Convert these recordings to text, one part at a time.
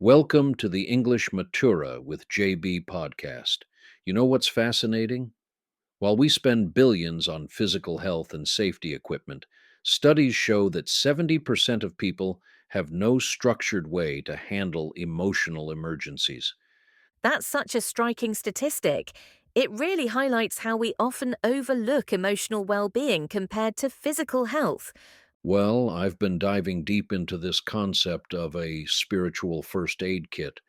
Welcome to the English Matura with JB podcast. You know what's fascinating? While we spend billions on physical health and safety equipment, studies show that 70% of people have no structured way to handle emotional emergencies. That's such a striking statistic. It really highlights how we often overlook emotional well-being compared to physical health. Well, I've been diving deep into this concept of a spiritual first aid kit,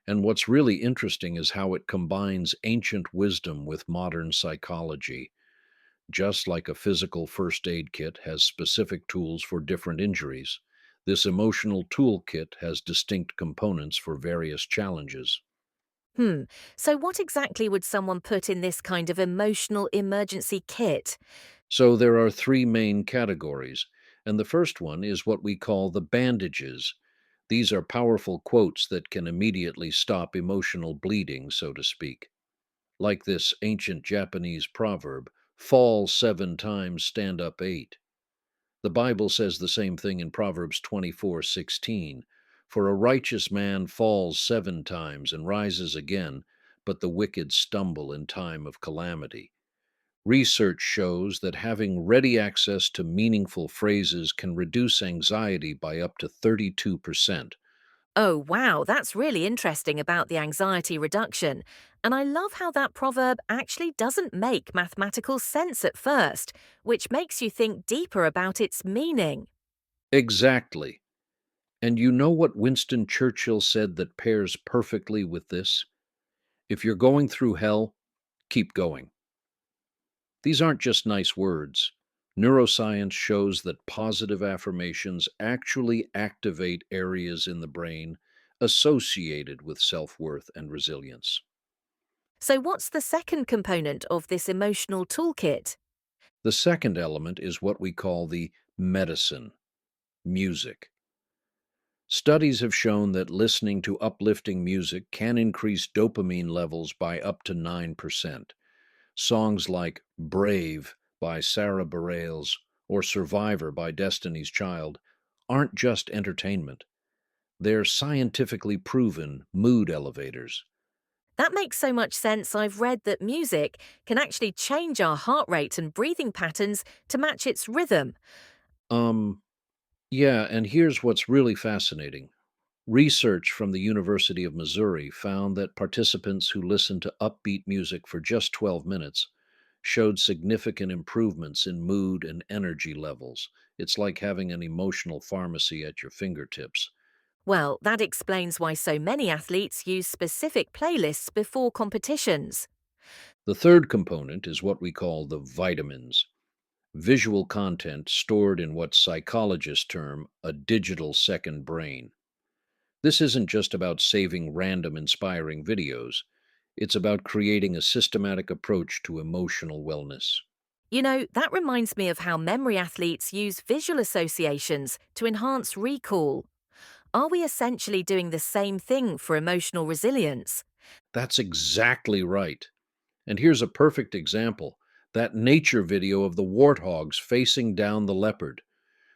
and what's really interesting is how it combines ancient wisdom with modern psychology. Just like a physical first aid kit has specific tools for different injuries, this emotional toolkit has distinct components for various challenges. Hmm, so what exactly would someone put in this kind of emotional emergency kit? So there are three main categories, and the first one is what we call the bandages. These are powerful quotes that can immediately stop emotional bleeding, so to speak. Like this ancient Japanese proverb, fall 7 times, stand up 8. The Bible says the same thing in Proverbs 24:16. For a righteous man falls 7 times and rises again, but the wicked stumble in time of calamity. Research shows that having ready access to meaningful phrases can reduce anxiety by up to 32%. Oh, wow, that's really interesting about the anxiety reduction. And I love how that proverb actually doesn't make mathematical sense at first, which makes you think deeper about its meaning. Exactly. And you know what Winston Churchill said that pairs perfectly with this? If you're going through hell, keep going. These aren't just nice words. Neuroscience shows that positive affirmations actually activate areas in the brain associated with self worth and resilience. So, what's the second component of this emotional toolkit? The second element is what we call the medicine, music. Studies have shown that listening to uplifting music can increase dopamine levels by up to 9%. Songs like Brave by Sarah Bareilles or Survivor by Destiny's Child aren't just entertainment. They're scientifically proven mood elevators. That makes so much sense. I've read that music can actually change our heart rate and breathing patterns to match its rhythm. Um, yeah, and here's what's really fascinating. Research from the University of Missouri found that participants who listened to upbeat music for just 12 minutes showed significant improvements in mood and energy levels. It's like having an emotional pharmacy at your fingertips. Well, that explains why so many athletes use specific playlists before competitions. The third component is what we call the vitamins, visual content stored in what psychologists term a digital second brain. This isn't just about saving random inspiring videos, it's about creating a systematic approach to emotional wellness. You know, that reminds me of how memory athletes use visual associations to enhance recall. Are we essentially doing the same thing for emotional resilience? That's exactly right. And here's a perfect example, that nature video of the warthogs facing down the leopard.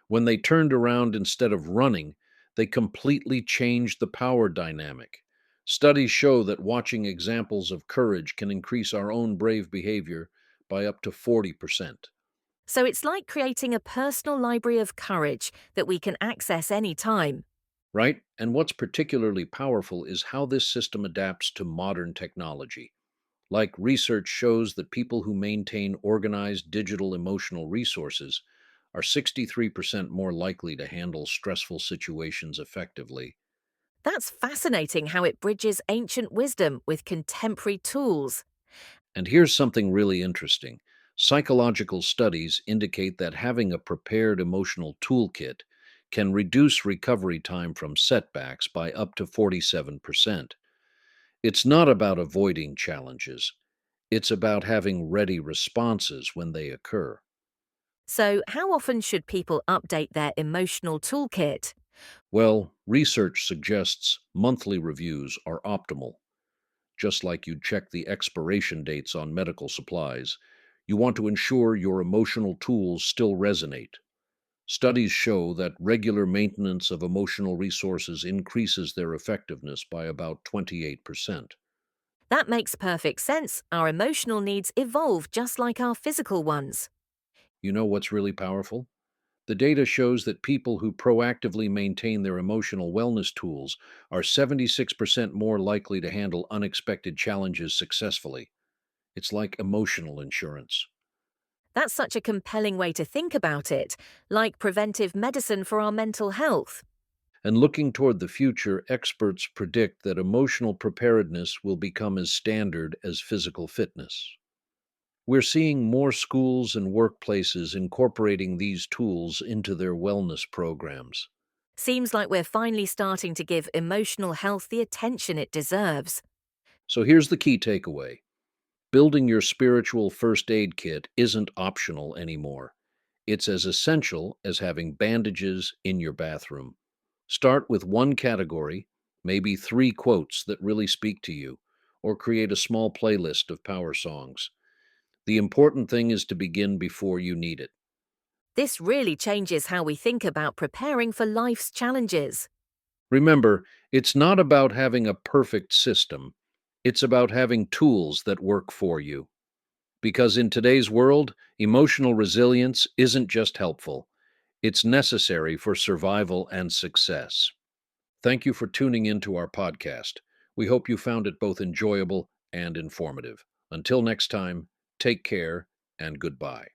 When they turned around instead of running, they completely changed the power dynamic. Studies show that watching examples of courage can increase our own brave behavior by up to 40%. So it's like creating a personal library of courage that we can access anytime. Right? And what's particularly powerful is how this system adapts to modern technology. Like research shows that people who maintain organized digital emotional resources are 63% more likely to handle stressful situations effectively. That's fascinating how it bridges ancient wisdom with contemporary tools. And here's something really interesting. Psychological studies indicate that having a prepared emotional toolkit can reduce recovery time from setbacks by up to 47%. It's not about avoiding challenges, it's about having ready responses when they occur. So, how often should people update their emotional toolkit? Well, research suggests monthly reviews are optimal. Just like you'd check the expiration dates on medical supplies, you want to ensure your emotional tools still resonate. Studies show that regular maintenance of emotional resources increases their effectiveness by about 28%. That makes perfect sense. Our emotional needs evolve just like our physical ones. You know what's really powerful? The data shows that people who proactively maintain their emotional wellness tools are 76% more likely to handle unexpected challenges successfully. It's like emotional insurance. That's such a compelling way to think about it, like preventive medicine for our mental health. And looking toward the future, experts predict that emotional preparedness will become as standard as physical fitness. We're seeing more schools and workplaces incorporating these tools into their wellness programs. Seems like we're finally starting to give emotional health the attention it deserves. So here's the key takeaway: building your spiritual first aid kit isn't optional anymore. It's as essential as having bandages in your bathroom. Start with one category, maybe three quotes that really speak to you, or create a small playlist of power songs. The important thing is to begin before you need it. This really changes how we think about preparing for life's challenges. Remember, it's not about having a perfect system, it's about having tools that work for you. Because in today's world, emotional resilience isn't just helpful, it's necessary for survival and success. Thank you for tuning in to our podcast. We hope you found it both enjoyable and informative. Until next time, take care and goodbye.